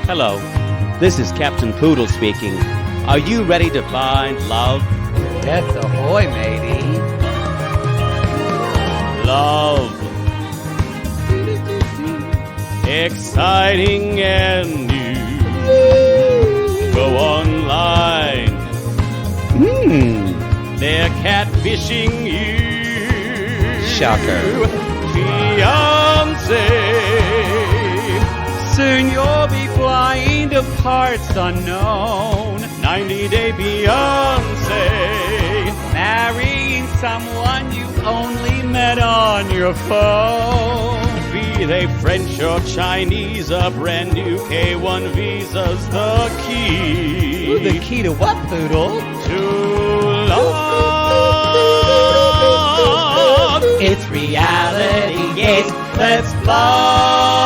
Hello, this is Captain Poodle speaking. Are you ready to find love? Yes, ahoy, matey. Love. Exciting and new. Go online. They're catfishing you. Shocker. Fiancé. Soon you'll be flying to parts unknown. 90-day fiancé. Marrying someone you only met on your phone. Be they French or Chinese, a brand new K1 visa's the key. Ooh, the key to what, Poodle? To love. It's reality, yes, let's love.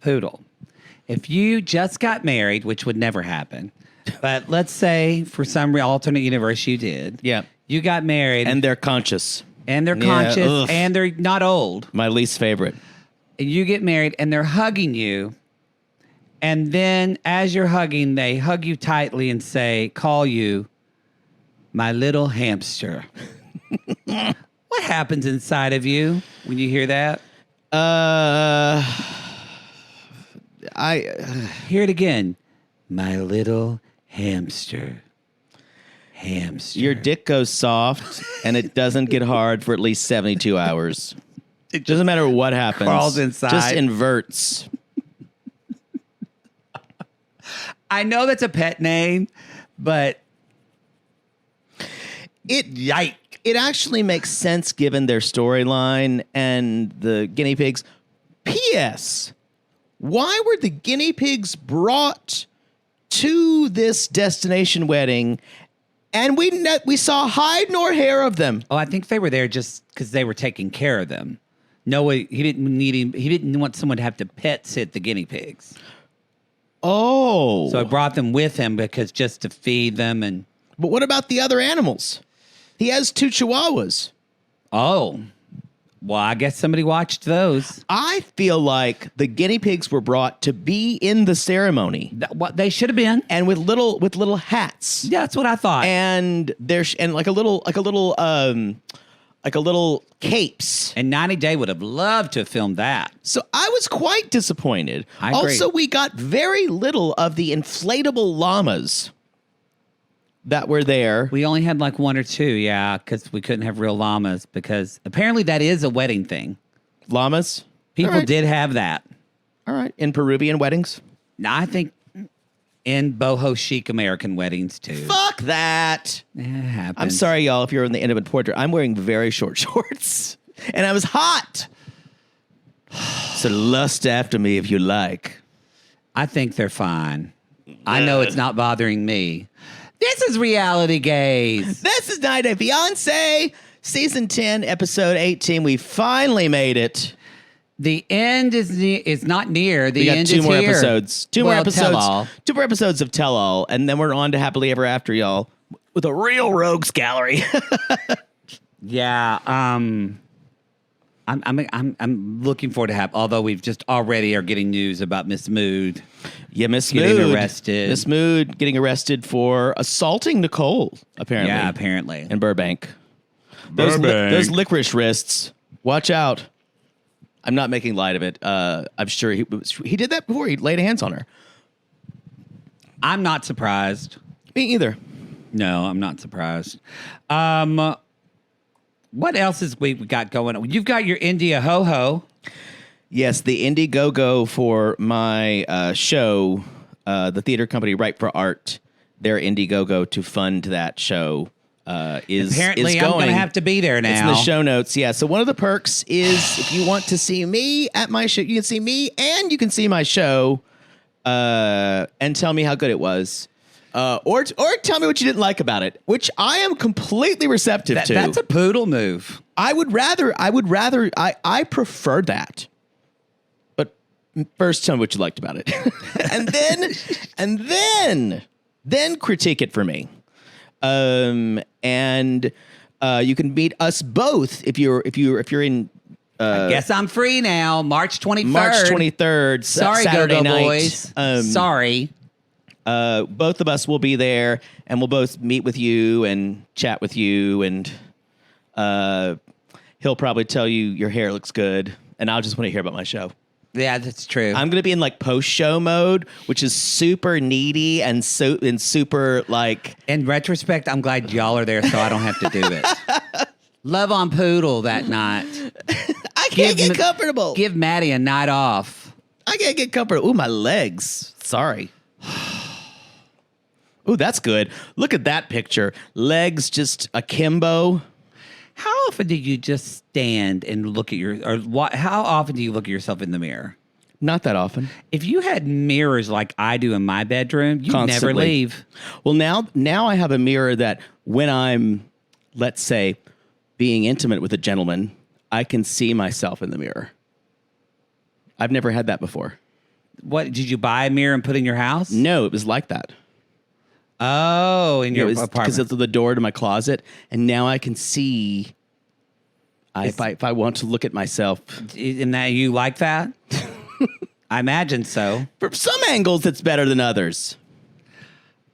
Poodle, if you just got married, which would never happen, but let's say for some alternate universe you did. Yeah. You got married. And they're conscious. And they're Yeah, conscious, ugh. and they're not old. My least favorite. And you get married, and they're hugging you. And then as you're hugging, they hug you tightly and call you, my little hamster. What happens inside of you when you hear that? Hear it again. My little hamster. Hamster. Your dick goes soft and it doesn't get hard for at least 72 hours. It doesn't matter what happens. Crawls inside. Just inverts. I know that's a pet name, but It actually makes sense given their storyline and the guinea pigs. P.S. Why were the guinea pigs brought to this destination wedding and we saw hide nor hair of them? I think they were there just because they were taking care of them. No, he didn't want someone to have to pet sit the guinea pigs. Oh. So I brought them with him because just to feed them and. But what about the other animals? He has 2 chihuahuas. Oh, well, I guess somebody watched those. I feel like the guinea pigs were brought to be in the ceremony, What they should have been. and with little hats, Yeah, that's what I thought. and there's and like a little capes. And 90 Day would have loved to have filmed that. So I was quite disappointed. I agree. Also, we got very little of the inflatable llamas that were there. We only had like 1 or 2, yeah, because we couldn't have real llamas because apparently that is a wedding thing. Llamas? People All right. did have that. All right. In Peruvian weddings? Now, I think in boho chic American weddings too. Fuck that. It happens. I'm sorry, y'all, if you're in the intimate portrait. I'm wearing very short shorts. And I was hot. So lust after me if you like. I think they're fine. I know it's not bothering me. This is Reality Gaze. This is 90 Day Fiancé, Season 10, Episode 18. We finally made it. The end is not near. The We got end 2 is more here. episodes. 2 more Well, episodes. tell-all. 2 more episodes of Tell All. And then we're on to Happily Ever After, y'all. With a real rogues gallery. Yeah. I'm looking forward to have. Although we've just already are getting news about Miss Mood. Yeah, Miss Getting Mood. arrested. Miss Mood getting arrested for assaulting Nicole, apparently. Yeah, apparently. In Burbank. Those licorice wrists. Watch out. I'm not making light of it. I'm sure he did that before. He laid hands on her. I'm not surprised. Me either. No, I'm not surprised. What else is we got going on? You've got your India Ho Ho. Yes, the Indiegogo for my show, the theater company Ripe for Art, their Indiegogo to fund that show is Apparently, is I'm going. going to have to be there now. It's in the show notes. Yeah. So one of the perks is if you want to see me at my show, you can see me and you can see my show and tell me how good it was. Or tell me what you didn't like about it, which I am completely receptive to. That's a poodle move. I prefer that. But first tell me what you liked about it. and then critique it for me. And you can meet us both if you're in I guess I'm free now. March 23rd. March 23rd. Sorry, Saturday Go-Go night. Boys. Sorry. Both of us will be there, and we'll both meet with you and chat with you, and he'll probably tell you your hair looks good, and I'll just want to hear about my show. Yeah, that's true. I'm going to be in like post-show mode, which is super needy and super like... In retrospect, I'm glad y'all are there so I don't have to do it. Love on Poodle that night. I can't get comfortable. Give Maddie a night off. I can't get comfortable. Ooh, my legs. Sorry. Ooh, that's good. Look at that picture. Legs just akimbo. How often do you just stand and look at how often do you look at yourself in the mirror? Not that often. If you had mirrors like I do in my bedroom, you'd never leave. Well, now I have a mirror that when I'm, let's say, being intimate with a gentleman, I can see myself in the mirror. I've never had that before. What, did you buy a mirror and put in your house? No, it was like that. Oh, in your apartment. Because it's the door to my closet, and now I can see if I want to look at myself. And that you like that? I imagine so. For some angles, it's better than others.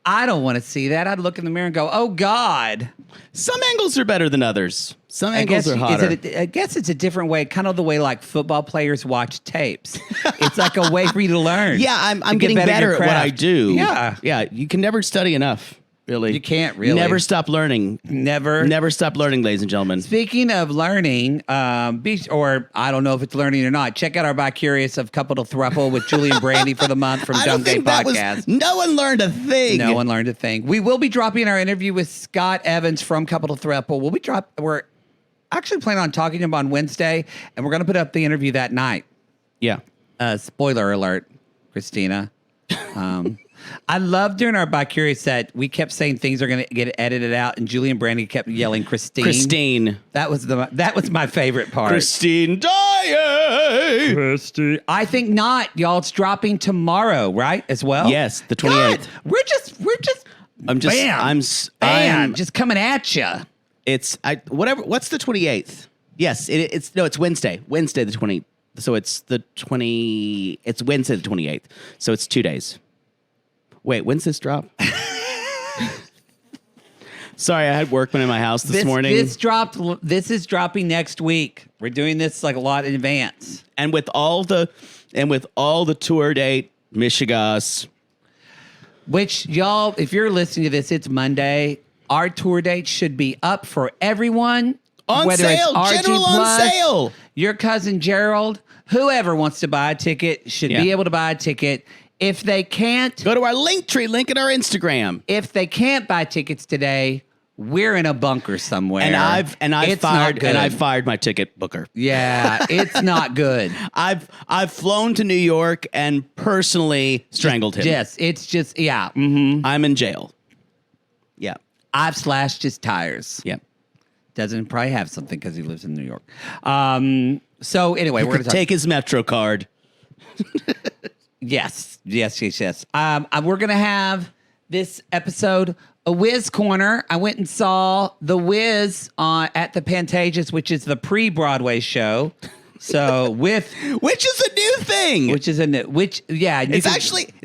I don't want to see that. I'd look in the mirror and go, oh, God. Some angles are better than others. Some angles are hotter. I guess it's a different way, kind of the way like football players watch tapes. It's like a way for you to learn. Yeah, I'm getting better at what I do. Yeah. Yeah, you can never study enough, really. You can't really. Never stop learning. Never stop learning, ladies and gentlemen. Speaking of learning, or I don't know if it's learning or not, check out our Bi-Curious of Couple to Thruple with Julie and Brandy for the month from Dumb Gay Podcast. No one learned a thing. No one learned a thing. We will be dropping our interview with Scott Evans from Couple to Thruple. We're actually planning on talking to him on Wednesday, and we're going to put up the interview that night. Yeah. Spoiler alert, Christina. I love during our Bi-Curious that we kept saying things are going to get edited out, and Julie and Brandy kept yelling Christine. Christine. That was my favorite part. Christine dying. Christine. I think not, y'all. It's dropping tomorrow, right? As well. Yes, the 28th. God, we're just. I'm just coming at you. It's whatever. What's the 28th? Yes, it's Wednesday. Wednesday the 20th. So it's the 20. It's Wednesday the 28th. So it's 2 days. Wait, when's this drop? Sorry, I had workmen in my house this morning. This is dropping next week. We're doing this like a lot in advance. And with all the tour date, Michigas. Which y'all, if you're listening to this, it's Monday. Our tour date should be up for everyone. On whether sale, it's RG general Plus, on sale. Your cousin Gerald, whoever wants to buy a ticket should be able to buy a ticket. If they can't, go to our Linktree link in our Instagram. If they can't buy tickets today, we're in a bunker somewhere. And I've fired my ticket booker. Yeah, it's not good. I've flown to New York and personally strangled him. Yes, it's just I'm in jail. Yeah. I've slashed his tires. Yeah. Doesn't probably have something because he lives in New York. So anyway, we're going to take his Metro card. Yes. We're going to have this episode a Wiz Corner. I went and saw The Wiz at the Pantages, which is the pre-Broadway show. So which is a new thing. It's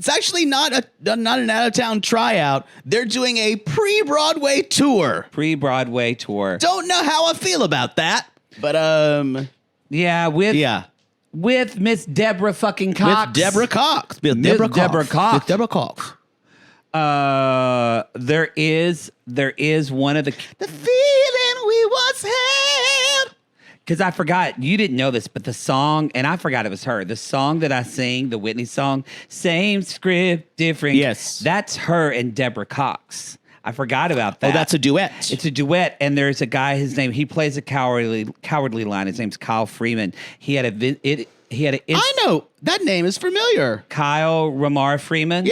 actually not an out of town tryout. They're doing a pre-Broadway tour. Don't know how I feel about that, but with Miss Deborah fucking Cox. With Deborah Cox. There is one of the feeling we once had. Because I forgot, you didn't know this, but the song, and I forgot it was her. The song that I sing, the Whitney song, same script, different. Yes. That's her and Deborah Cox. I forgot about that. Oh, that's a duet. It's a duet, and there's a guy. His name. He plays a cowardly line. His name's Kyle Freeman. I know that name is familiar. Kyle Ramar Freeman.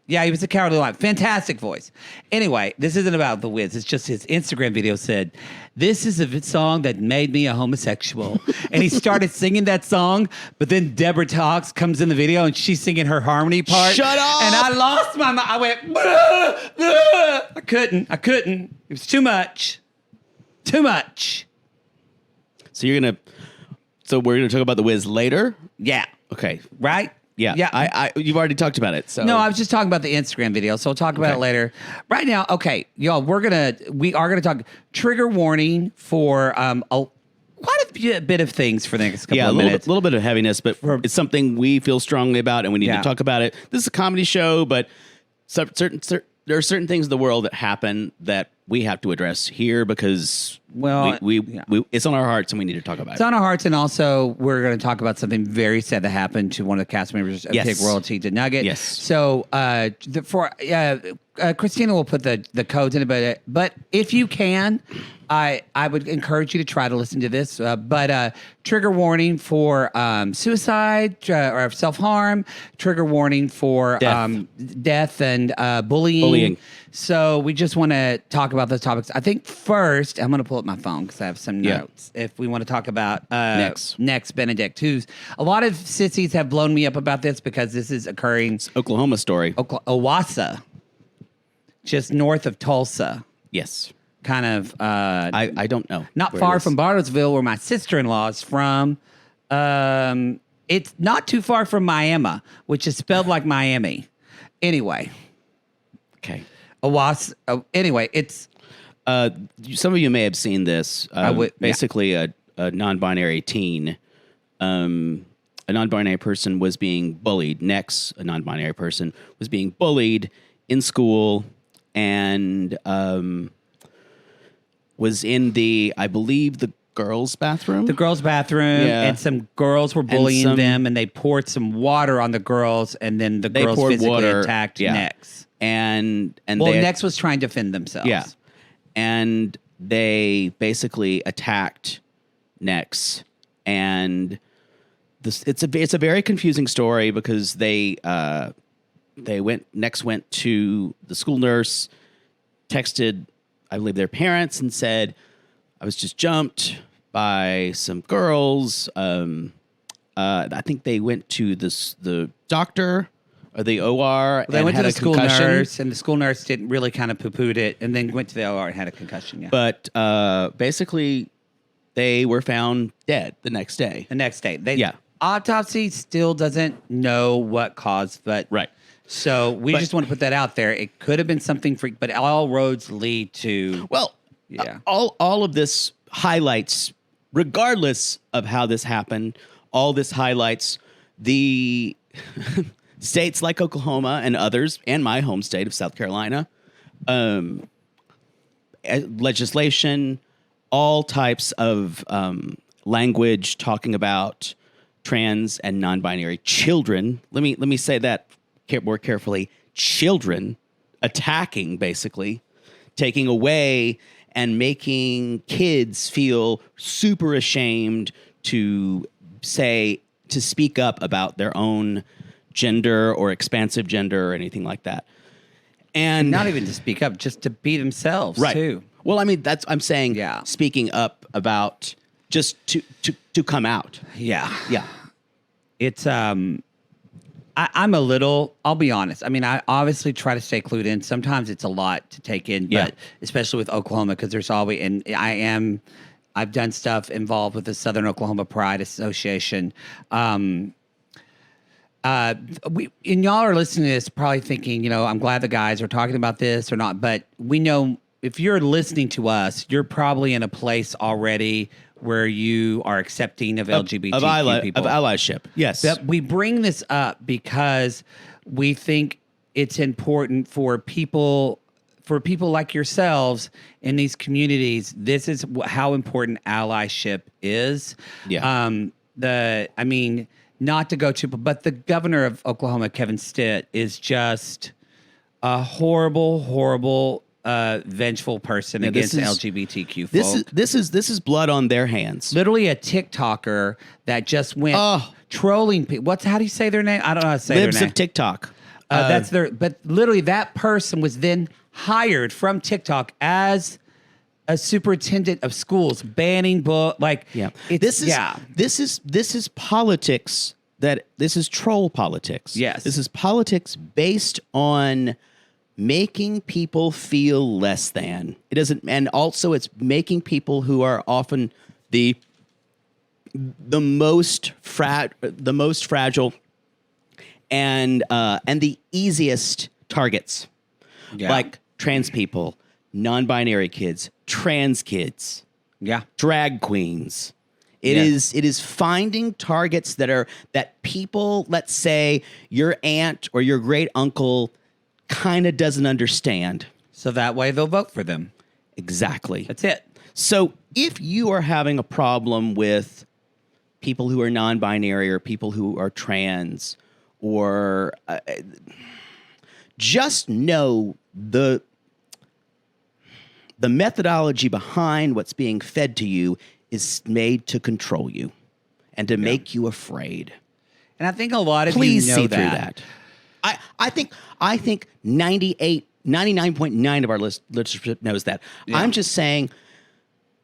Yeah, he was a cowardly lion. Fantastic voice. Anyway, this isn't about The Wiz. It's just his Instagram video said, "This is a song that made me a homosexual." And he started singing that song, but then Deborah Cox comes in the video and she's singing her harmony part. Shut up! And I lost my mind. I went, "Bah, bah." I couldn't. It was too much. So So we're going to talk about the Wiz later. Yeah. Okay. Right. Yeah. Yeah. You've already talked about it. So No, I was just talking about the Instagram video, so we'll talk about it later. Right now, okay, y'all, we are gonna talk trigger warning for quite a bit of things for the next couple of minutes. A little bit of heaviness, but it's something we feel strongly about, and we need to talk about it. This is a comedy show, but there are certain things in the world that happen that we have to address here because we it's on our hearts and we need to talk about it. It's on our hearts, and also we're going to talk about something very sad that happened to one of the cast members of Pig Royalty to Nugget. Yes. So Christina will put the codes in it, but if you can, I would encourage you to try to listen to this. But trigger warning for suicide or self-harm, trigger warning for death and bullying. So we just want to talk about those topics. I think first, I'm going to pull up my phone because I have some notes. If we want to talk about next Benedict, who's a lot of sissies have blown me up about this because this is occurring. It's Oklahoma story. Owasso, just north of Tulsa. Yes. Kind of. I don't know. Not far from Bartlesville, where my sister-in-law is from. It's not too far from Miami, which is spelled like Miami. Anyway. Okay. Anyway, it's. Some of you may have seen this. Basically, a non-binary teen. A non-binary person was being bullied. Next, a non-binary person was being bullied in school and was in I believe, the girls' bathroom. The girls' bathroom, and some girls were bullying them, and they poured some water on the girls, and then the girls physically attacked Nex. And Nex was trying to defend themselves. Yeah, and they basically attacked Nex, and it's a very confusing story because Nex went to the school nurse, texted, I believe, their parents and said, I was just jumped by some girls. I think they went to the doctor or the OR. They went to the school concussion. nurse, and the school nurse didn't really kind of poo-pooed it, and then went to the OR and had a concussion. Yeah. But basically, they were found dead the next day. Autopsy still doesn't know what caused, but right. So we just want to put that out there. It could have been something freak, but all roads lead to. Well, all of this highlights, regardless of how this happened, all this highlights the states like Oklahoma and others, and my home state of South Carolina, legislation, all types of language talking about trans and non-binary children. Let me say that more carefully. Children attacking, basically, taking away and making kids feel super ashamed to speak up about their own gender or expansive gender or anything like that. And not even to speak up, just to be themselves, right. too. Well, I mean, I'm saying speaking up about just to come out. Yeah. Yeah. It's I'm a little, I'll be honest. I mean, I obviously try to stay clued in. Sometimes it's a lot to take in, but especially with Oklahoma, because there's always, and I've done stuff involved with the Southern Oklahoma Pride Association. And y'all are listening to this probably thinking, I'm glad the guys are talking about this or not, but we know if you're listening to us, you're probably in a place already where you are accepting of LGBTQ people. Of allyship, yes. But we bring this up because we think it's important for people like yourselves in these communities. This is how important allyship is. Yeah. Not to go to, but the governor of Oklahoma, Kevin Stitt, is just a horrible, horrible, vengeful person against LGBTQ folk. This is blood on their hands. Literally a TikToker that just went trolling people. How do you say their name? I don't know how to say their name. Libs of TikTok. But literally that person was then hired from TikTok as a superintendent of schools, banning this is politics. This is troll politics. Yes. This is politics based on making people feel less than. It doesn't, and also it's making people who are often the the most fragile and the easiest targets, Yeah. like trans people, non-binary kids, trans kids, Yeah. drag queens. It Yeah. is finding targets that people, let's say your aunt or your great uncle, kind of doesn't understand. So that way they'll vote for them. Exactly. That's it. So if you are having a problem with people who are non-binary or people who are trans, or just know the methodology behind what's being fed to you is made to control you and to make you afraid. And I think a lot of Please you know see through that. I think 99.9% of our listenership knows that. Yeah. I'm just saying,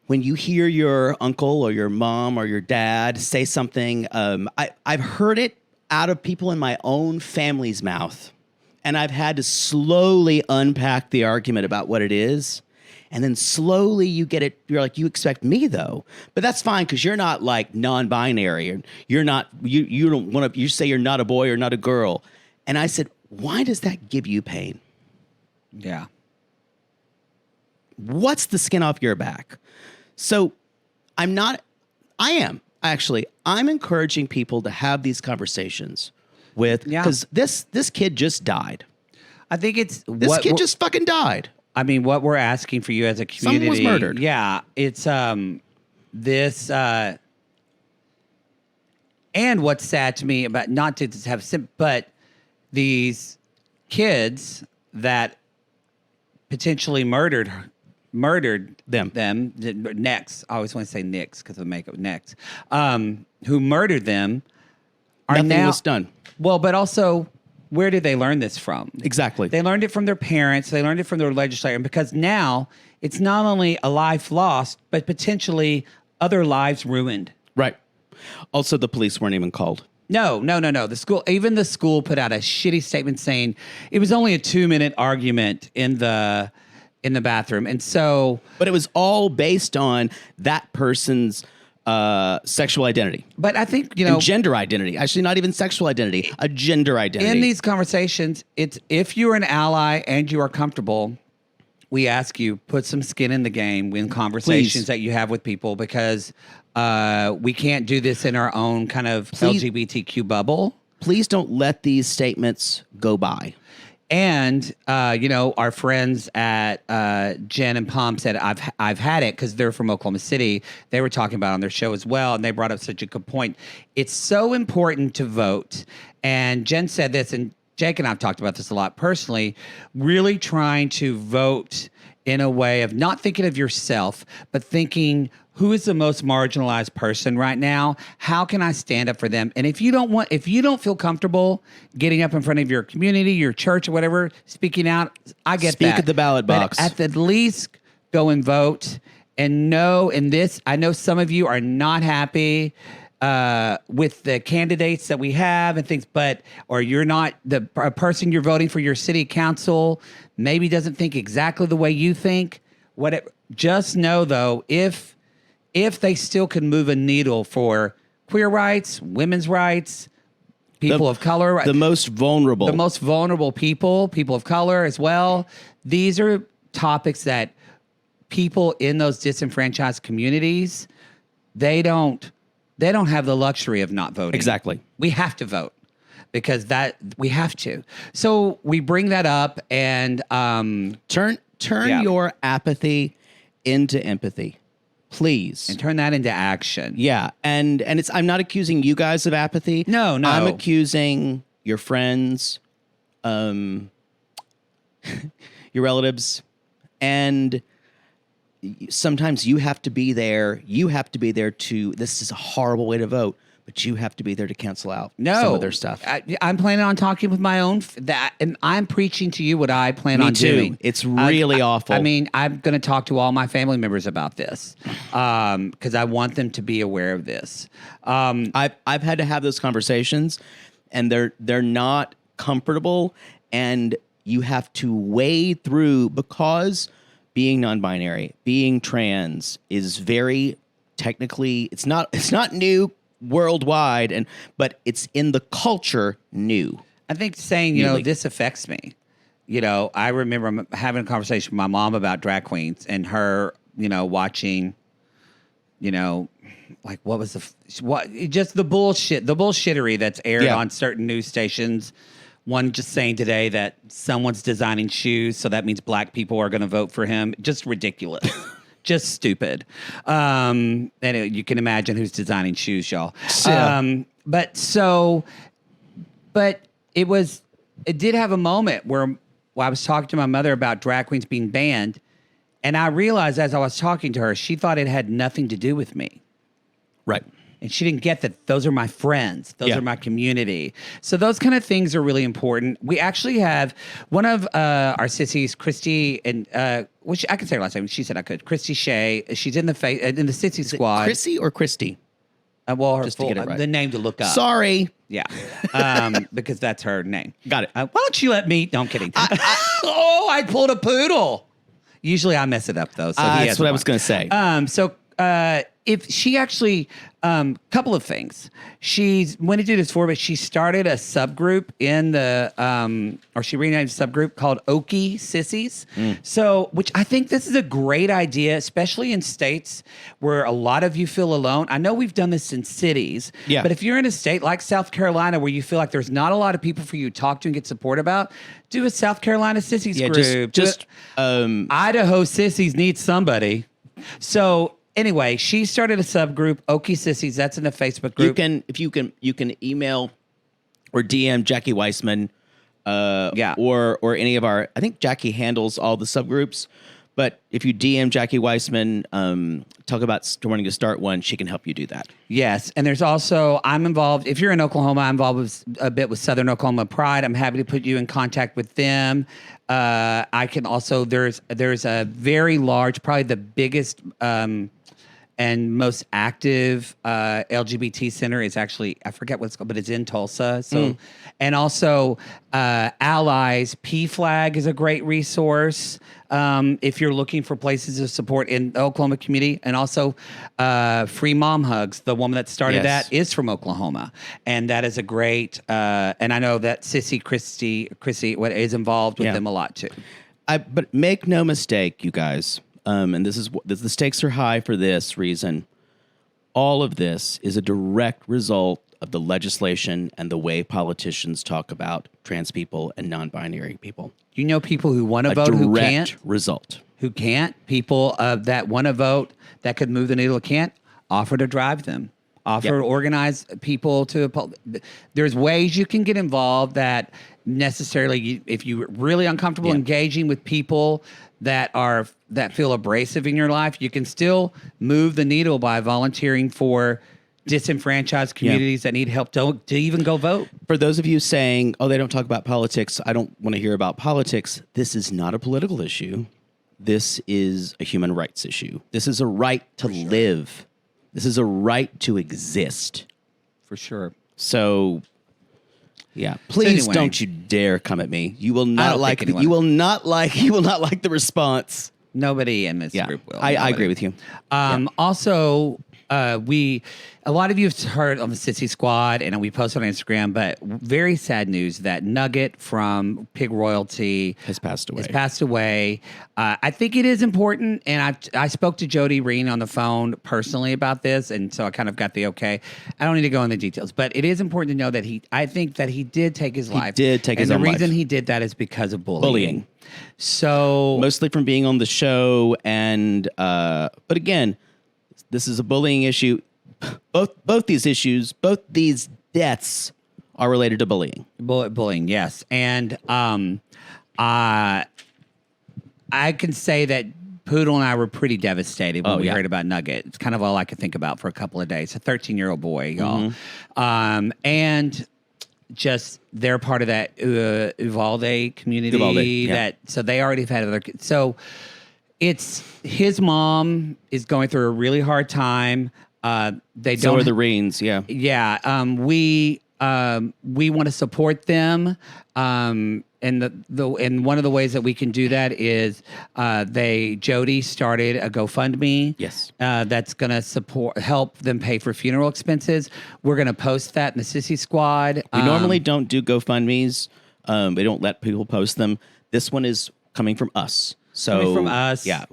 when you hear your uncle or your mom or your dad say something, I've heard it out of people in my own family's mouth, and I've had to slowly unpack the argument about what it is. And then slowly you get it. You're like, you expect me though, but that's fine because you're not like non-binary, and you're not. You don't want to. You say you're not a boy or not a girl. And I said, why does that give you pain? Yeah. What's the skin off your back? So I'm encouraging people to have these conversations with, because this kid just died. I think it's This kid just fucking died. I mean, what we're asking for you as a community. Someone was murdered. Yeah. It's this and what's sad to me about, not to just have but these kids that potentially murdered them next. I always want to say Nicks because of makeup next. Who murdered them are Nothing now was done. Well, but also, where did they learn this from? Exactly. They learned it from their parents. They learned it from their legislator. Because now it's not only a life lost, but potentially other lives ruined. Right. Also, the police weren't even called. No. The school put out a shitty statement saying it was only a 2-minute argument in the bathroom. And so, but it was all based on that person's sexual identity. But I think, and gender identity. Actually, not even sexual identity, a gender identity. In these conversations, it's if you're an ally and you are comfortable, we ask you, put some skin in the game in conversations that you have with people, because we can't do this in our own kind of LGBTQ bubble. Please don't let these statements go by. And our friends at Jen and Palm said, I've had it, because they're from Oklahoma City. They were talking about it on their show as well, and they brought up such a good point. It's so important to vote. And Jen said this, and Jake and I have talked about this a lot personally, really trying to vote in a way of not thinking of yourself, but thinking, who is the most marginalized person right now? How can I stand up for them? And if you don't feel comfortable getting up in front of your community, your church, or whatever, speaking out, I get that. Speak at the ballot box. But at the least, go and vote. And know in this, I know some of you are not happy with the candidates that we have and things, or you're not a person you're voting for your city council maybe doesn't think exactly the way you think. Just know though, if they still can move a needle for queer rights, women's rights, people of color, the most vulnerable people of color as well. These are topics that people in those disenfranchised communities, they don't have the luxury of not voting. Exactly. We have to vote because we have to. So we bring that up and turn your apathy into empathy, please, and turn that into action. Yeah, and I'm not accusing you guys of apathy. No. I'm accusing your friends, your relatives, and sometimes you have to be there. You have to be there to. This is a horrible way to vote, but you have to be there to cancel out some of their stuff. I'm planning on talking with my own and I'm preaching to you what I plan on doing. It's really awful. I mean, I'm going to talk to all my family members about this because I want them to be aware of this. I've had to have those conversations, and they're not comfortable, and you have to wade through, because being non-binary, being trans is very technically it's not new worldwide, but it's in the culture new. I think saying, this affects me. I remember having a conversation with my mom about drag queens and her, watching, like what was just the bullshittery that's aired on certain news stations. One just saying today that someone's designing shoes, so that means black people are going to vote for him. Just ridiculous. Just stupid. You can imagine who's designing shoes, y'all. But it did have a moment where I was talking to my mother about drag queens being banned, and I realized as I was talking to her, she thought it had nothing to do with me. Right. And she didn't get that those are my friends. Those are my community. So those kind of things are really important. We actually have one of our sissies, Christy, and which I can say her last name. She said I could. Christy Shea. She's in the sissy squad. Chrissy or Christy? Well, her Just to get it right. The name to look up. Sorry. Yeah. Because that's her name. Got it. Why don't you let me? No, I'm kidding. I pulled a poodle. Usually I mess it up though. So that's what I was going to say. If she actually, couple of things. She's when to do this for, but she started a subgroup in the, or she renamed a subgroup called Okie Sissies. So, which I think this is a great idea, especially in states where a lot of you feel alone. I know we've done this in cities, but if you're in a state like South Carolina where you feel like there's not a lot of people for you to talk to and get support about, do a South Carolina Sissies group. Idaho Sissies need somebody. So, anyway, she started a subgroup, Okie Sissies. That's in the Facebook group. You can email or DM Jackie Weissman, or any of our. I think Jackie handles all the subgroups, but if you DM Jackie Weissman, talk about wanting to start one, she can help you do that. Yes, and there's also I'm involved. If you're in Oklahoma, I'm involved a bit with Southern Oklahoma Pride. I'm happy to put you in contact with them. I can also there's a very large, probably the biggest. And most active LGBT center is actually, I forget what it's called, but it's in Tulsa. So, and also Allies, PFLAG is a great resource if you're looking for places of support in the Oklahoma community. And also Free Mom Hugs, the woman that started that is from Oklahoma. And that is a great, and I know that Chrissy is involved with them a lot too. But make no mistake, you guys. And the stakes are high for this reason. All of this is a direct result of the legislation and the way politicians talk about trans people and non-binary people. You know people who want to vote who can't? Direct result. Who can't? People that want to vote that could move the needle can't? Offer to drive them. Offer to organize people to... There's ways you can get involved that necessarily, if you're really uncomfortable engaging with people that feel abrasive in your life, you can still move the needle by volunteering for disenfranchised communities that need help to even go vote. For those of you saying, oh, they don't talk about politics, I don't want to hear about politics, this is not a political issue. This is a human rights issue. This is a right to live. This is a right to exist. For sure. So... yeah, please don't you dare come at me. You will not like you will not like the response. Nobody in this group will. I agree with you. Also, a lot of you have heard on the Sissy Squad, and we posted on Instagram, but very sad news that Nugget from Pig Royalty has passed away. I think it is important, and I spoke to Jody Reen on the phone personally about this, and so I kind of got the okay. I don't need to go into details, but it is important to know that I think that he did take his life. He did take his own life. And the reason he did that is because of bullying. So mostly from being on the show, and but again, this is a bullying issue. Both these deaths are related to bullying. Bullying, yes. And I can say that Poodle and I were pretty devastated when we heard about Nugget. It's kind of all I could think about for a couple of days. A 13-year-old boy, y'all. And just they're part of that Uvalde community. So they already have had other kids. So it's his mom is going through a really hard time. So are the Reens, we we want to support them. and and one of the ways that we can do that is Jody started a GoFundMe. Yes. That's going to help them pay for funeral expenses. We're going to post that in the Sissy Squad. We normally don't do GoFundMes. We don't let people post them. This one is coming from us. So Coming from us. Yeah,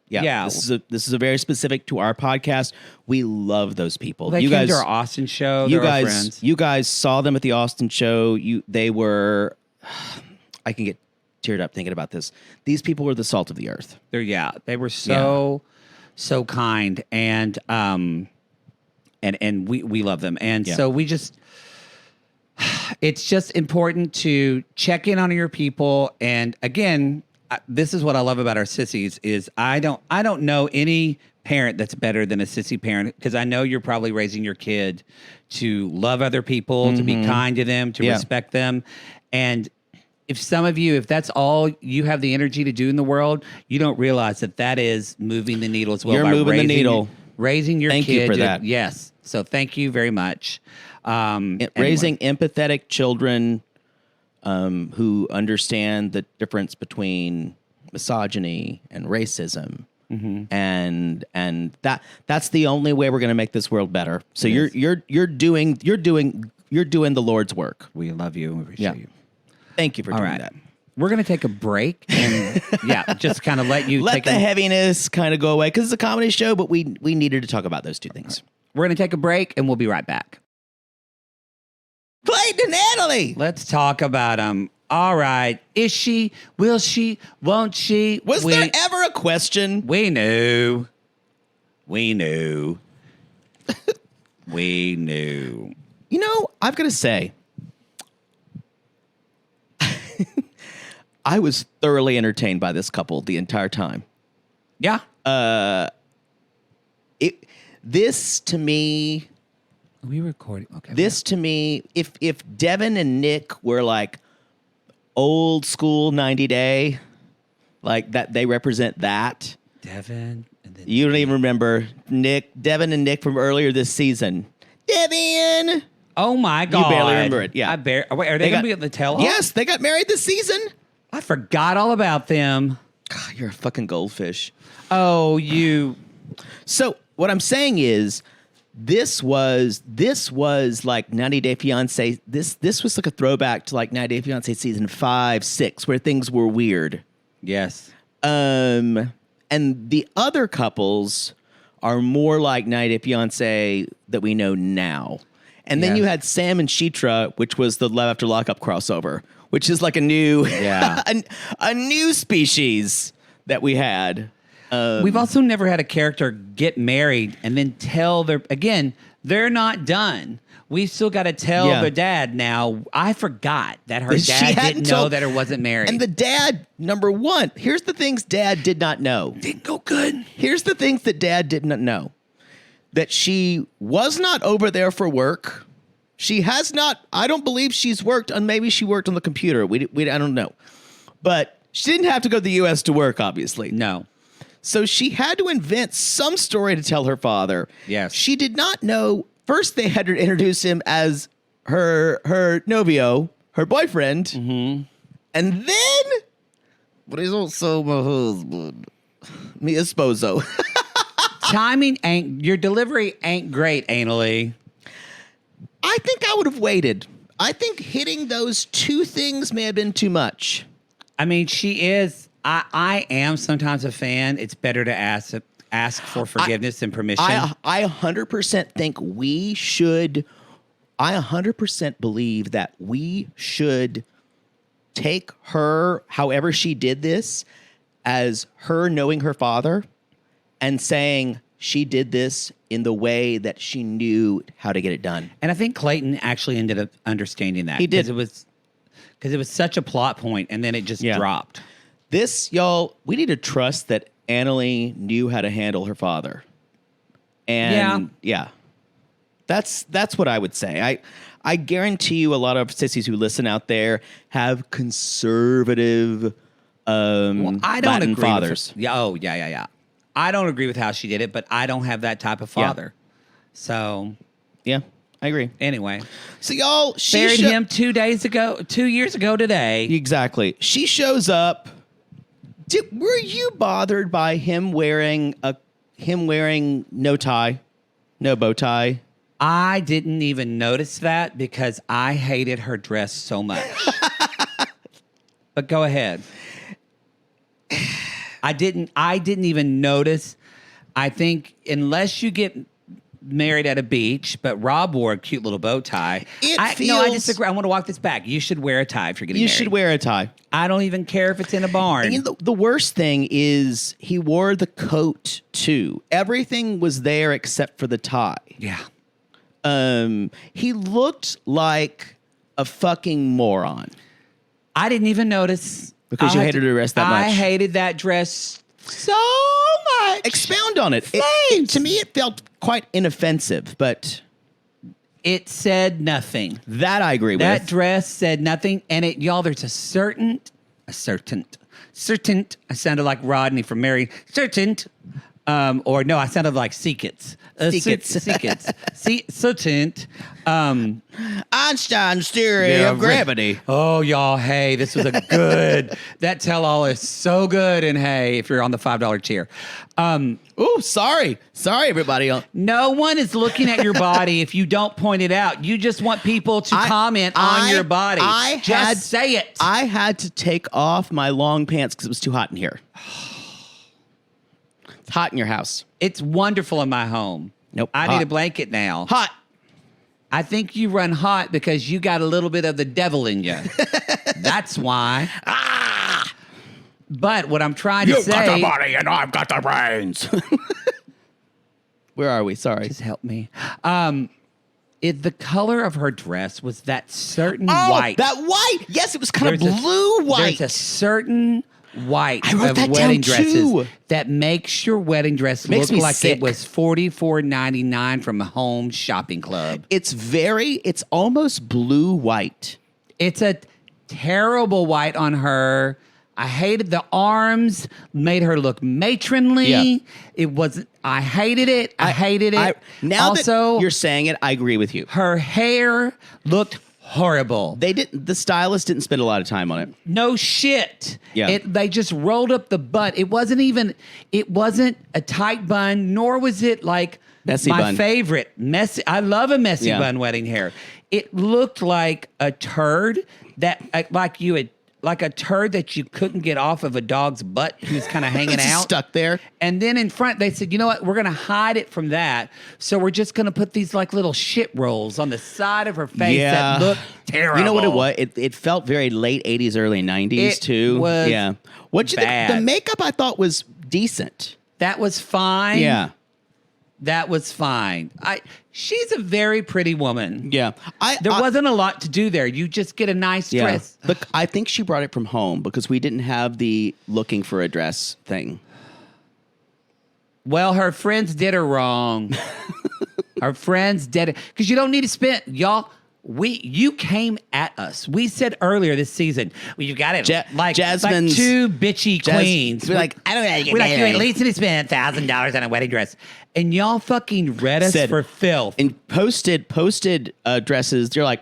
Yeah. This is a very specific to our podcast. We love those people. They came to our Austin show. They're our friends. You guys saw them at the Austin show. They were. I can get teared up thinking about this. These people were the salt of the earth. They were so kind, and we love them, and so we just. It's just important to check in on your people, and again, this is what I love about our sissies is I don't know any parent that's better than a sissy parent, because I know you're probably raising your kid to love other people, to be kind to them, to respect them, and if that's all you have the energy to do in the world, you don't realize that is moving the needle as well. You're moving the needle. Raising your kid. Thank you for that. Yes. So thank you very much. Raising empathetic children who understand the difference between misogyny and racism, and that's the only way we're going to make this world better. So you're doing the Lord's work. We love you and we appreciate you. Thank you for doing that. We're going to take a break and just kind of let the heaviness kind of go away, because it's a comedy show, but we needed to talk about those two things. We're going to take a break and we'll be right back. Clayton and Natalie. Let's talk about them. All right. Is she? Will she? Won't she? Was there ever a question? We knew. We knew. We knew. You know, I've got to say, I was thoroughly entertained by this couple the entire time. Yeah. This to me. Are we recording? Okay. This to me, if Devin and Nick were like old school 90 Day, like that, they represent that. Devin and then you don't even remember Devin and Nick from earlier this season. Devin. Oh my God. You barely remember it. Yeah. Wait, are they going to be at the tail? Yes, they got married this season. I forgot all about them. God, you're a fucking goldfish. Oh, you. So what I'm saying is, this was like 90 Day Fiancé. This was like a throwback to like 90 Day Fiancé season 5, 6, where things were weird. Yes. And the other couples are more like 90 Day Fiancé that we know now. And then you had Sam and Sheetra, which was the Love After Lockup crossover, which is like a new a new species that we had. We've also never had a character get married and then tell they're not done. We've still got to tell their dad now. I forgot that her dad didn't know that her wasn't married. And the dad, number one, here's the things Dad did not know. Didn't go good. Here's the things that Dad did not know. That she was not over there for work. She has not, I don't believe she's worked on, maybe she worked on the computer. I don't know. But she didn't have to go to the U.S. to work, obviously. No. So she had to invent some story to tell her father. Yes. She did not know. First, they had to introduce him as her novio, her boyfriend. Mm-hmm. And then, but he's also my husband. Mi esposo. Your delivery ain't great, anally. I think I would have waited. I think hitting those two things may have been too much. I mean, she is. I am sometimes a fan. It's better to ask for forgiveness and permission. I 100% think we should. I 100% believe that we should take her, however she did this, as her knowing her father and saying she did this in the way that she knew how to get it done. And I think Clayton actually ended up understanding that. He did. Because it was such a plot point, and then it just dropped. This, y'all, we need to trust that Annalie knew how to handle her father. And that's what I would say. I guarantee you a lot of sissies who listen out there have conservative I don't Latin agree fathers. Yeah. I don't agree with how she did it, but I don't have that type of father. So yeah. I agree. Anyway, So y'all, buried him 2 years ago today. Exactly. She shows up. Were you bothered by him wearing no tie, no bow tie? I didn't even notice that because I hated her dress so much. But go ahead. I didn't even notice. I think unless you get married at a beach, but Rob wore a cute little bow tie. I disagree. I want to walk this back. You should wear a tie if you're getting married. You should wear a tie. I don't even care if it's in a barn. And the worst thing is he wore the coat too. Everything was there except for the tie. Yeah. He looked like a fucking moron. I didn't even notice. Because you hated her dress that much. I hated that dress so much. Expound on it. To me, it felt quite inoffensive, but it said nothing. That I agree with. That dress said nothing, and y'all, there's a certain. I sounded like Rodney from Mary. Or no, I sounded like Seekits. Certain. Einstein's theory of gravity. Oh, y'all, hey, this was a good. That tell-all is so good, and hey, if you're on the $5 tier. Sorry, everybody. No one is looking at your body if you don't point it out. You just want people to comment on your body. Say it. I had to take off my long pants because it was too hot in here. It's hot in your house. It's wonderful in my home. Nope. I need a blanket now. Hot. I think you run hot because you got a little bit of the devil in you. That's why. But what I'm trying to say... You've got the body and I've got the brains. Where are we? Sorry. Just help me. The color of her dress was that certain white. That white. Yes, it was kind of blue white. There's a certain white I wrote of that wedding down dresses too. that makes your wedding dress look me like sick. it was $44.99 from a home shopping club. It's almost blue white. It's a terrible white on her. I hated the arms, made her look matronly. Yeah. I hated it. I hated it. Now also, that you're saying it, I agree with you. her hair looked horrible. The stylist didn't spend a lot of time on it. No shit. Yeah. They just rolled up the butt. It wasn't a tight bun, nor was it like Messy my bun. favorite. Messy. I love a messy Yeah. bun wedding hair. It looked like a turd like a turd that you couldn't get off of a dog's butt who's kind of hanging It's just out. stuck there. And then in front, they said, you know what? We're going to hide it from that. So we're just going to put these like little shit rolls on the side of her face that look terrible. You know what it was? It felt very late 80s, early 90s too. Was yeah. The makeup I thought was decent. That was fine. Yeah. That was fine. She's a very pretty woman. Yeah. There wasn't a lot to do there. You just get a nice dress. Look, I think she brought it from home because we didn't have the looking for a dress thing. Well, her friends did her wrong. Her friends did it. Because you don't need to spend, y'all. You came at us. We said earlier this season, well, you got it. Jasmine's like two bitchy queens. We're like, I don't know how to get We're like, you married. at least need to spend $1,000 on a wedding dress. And y'all fucking read us for filth. And posted dresses, they're like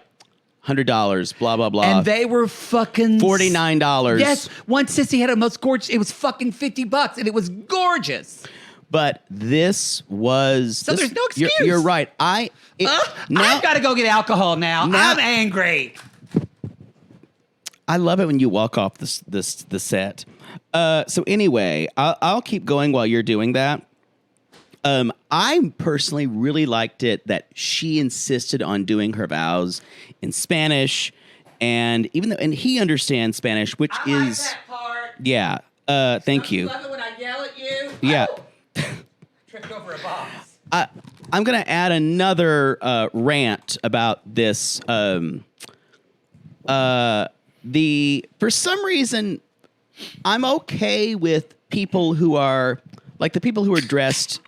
$100, blah, blah, blah. And they were fucking $49. Yes. One sissy had a most gorgeous, it was fucking $50 and it was gorgeous. But this was... So there's no excuse. You're right. I've got to go get alcohol now. I'm angry. I love it when you walk off the set. So anyway, I'll keep going while you're doing that. I personally really liked it that she insisted on doing her vows in Spanish, and he understands Spanish, which I like that part. Yeah. Thank you. Love it when I yell at you. Yeah. Oh. Tripped over a box. I'm going to add another rant about this. For some reason, I'm okay with people who are like the people who are dressed.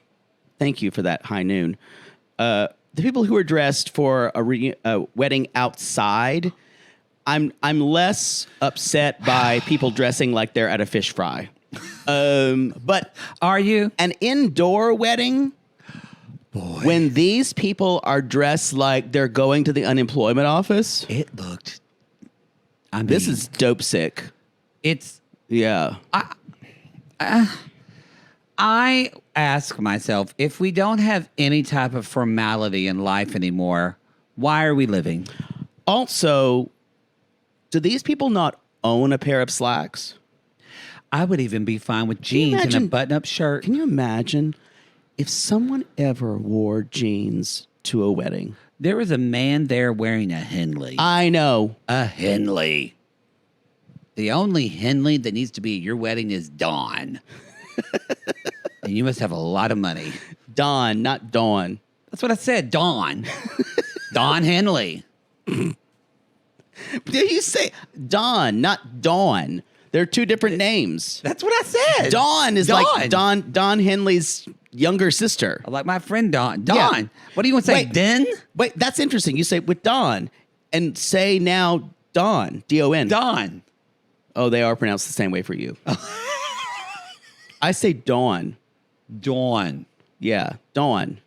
Thank you for that high noon. The people who are dressed for a wedding outside. I'm less upset by people dressing like they're at a fish fry. But are you an indoor wedding? boy. When these people are dressed like they're going to the unemployment office, It looked. I mean, this is dope sick. It's. Yeah. I ask myself, if we don't have any type of formality in life anymore, why are we living? Also, do these people not own a pair of slacks? I would even be fine with you jeans and a imagine- button-up shirt. Can you imagine if someone ever wore jeans to a wedding? There was a man there wearing a Henley. I know. A Henley. The only Henley that needs to be at your wedding is Dawn. And you must have a lot of money. Dawn, not Dawn. That's what I said, Dawn. Dawn Henley. Did you say Dawn, not Dawn? They're two different names. That's what I said. Dawn is like Don Henley's younger sister. I like my friend Dawn. Dawn. Yeah. What do you want to say, Wait. Den? Wait, that's interesting. You say with Dawn and say now Dawn, D-O-N. Dawn. Oh, they are pronounced the same way for you. I say Dawn. Dawn. Yeah, Dawn.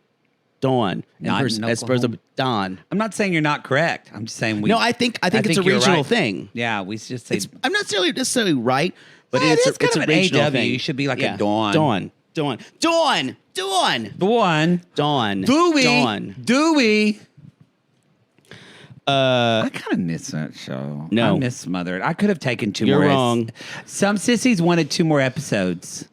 Dawn. Not in As opposed to Oklahoma. Dawn. I'm not saying you're not correct. I'm just saying we. No, I think it's a you're regional right. thing. Yeah, we just say. I'm not necessarily right, but Yeah, it's it is kind it's of a an regional AW. thing. You should be like a Yeah. Dawn. Dawn. Dawn. Dawn. Dawn. Dawn. Dawn. Dewey. Dawn. Dewey. I kind of miss that show. No. I miss Smothered. I could have taken two You're more. wrong. Some sissies wanted 2 more episodes.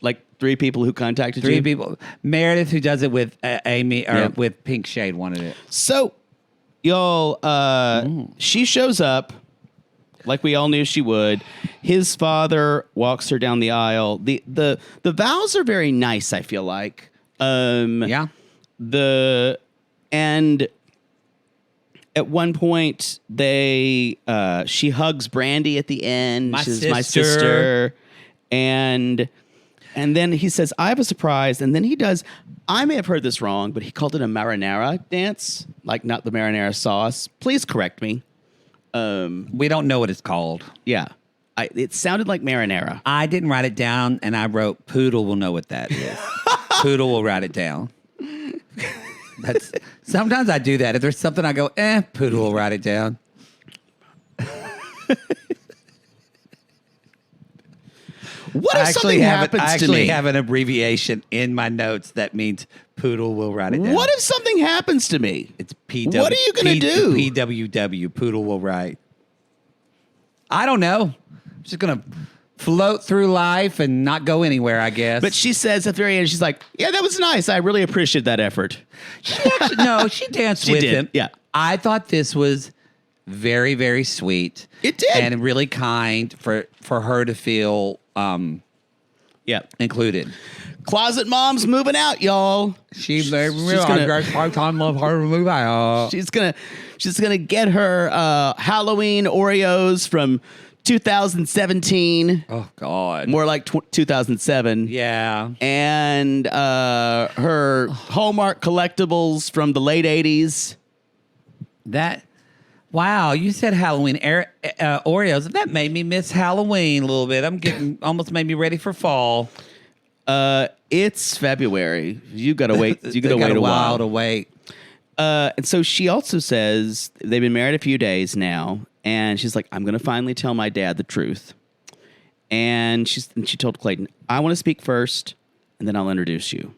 Like 3 people who contacted 3 you. people. Meredith, who does it with Amy or Yeah. with Pink Shade, wanted it. So, y'all, she shows up like we all knew she would. His father walks her down the aisle. The vows are very nice, I feel like. Yeah. And at one point she hugs Brandy at the end. My She says, my sister. sister. And then he says, I have a surprise. And then he does, I may have heard this wrong, but he called it a marinara dance, like not the marinara sauce. Please correct me. We don't know what it's called. Yeah. It sounded like marinara. I didn't write it down, and I wrote Poodle will know what that is. Poodle will write it down. That's sometimes I do that. If there's something I go, Poodle will write it down. What if something happens I to actually me? have an abbreviation in my notes that means Poodle will write it down. What if something happens to me? It's PW. What are you gonna do? PWW. Poodle will write. I don't know. I'm just gonna float through life and not go anywhere, I guess. But she says at the very end, she's like, yeah, that was nice. I really appreciate that effort. she danced She with did, him. yeah. I thought this was very, very sweet. It did. And really kind for her to feel Yeah. included. Closet mom's moving out, y'all. She's gonna- part-time love her to move out. She's gonna get her Halloween Oreos from 2017, Oh God. more like 2007. Yeah. And her Hallmark collectibles from the late 80s. Wow, you said Halloween Oreos. That made me miss Halloween a little bit. I'm getting almost made me ready for fall. It's February. You gotta wait. You They gotta got wait a a while while. to wait. And so she also says they've been married a few days now, and she's like, "I'm going to finally tell my dad the truth." And she told Clayton, "I want to speak first, and then I'll introduce you."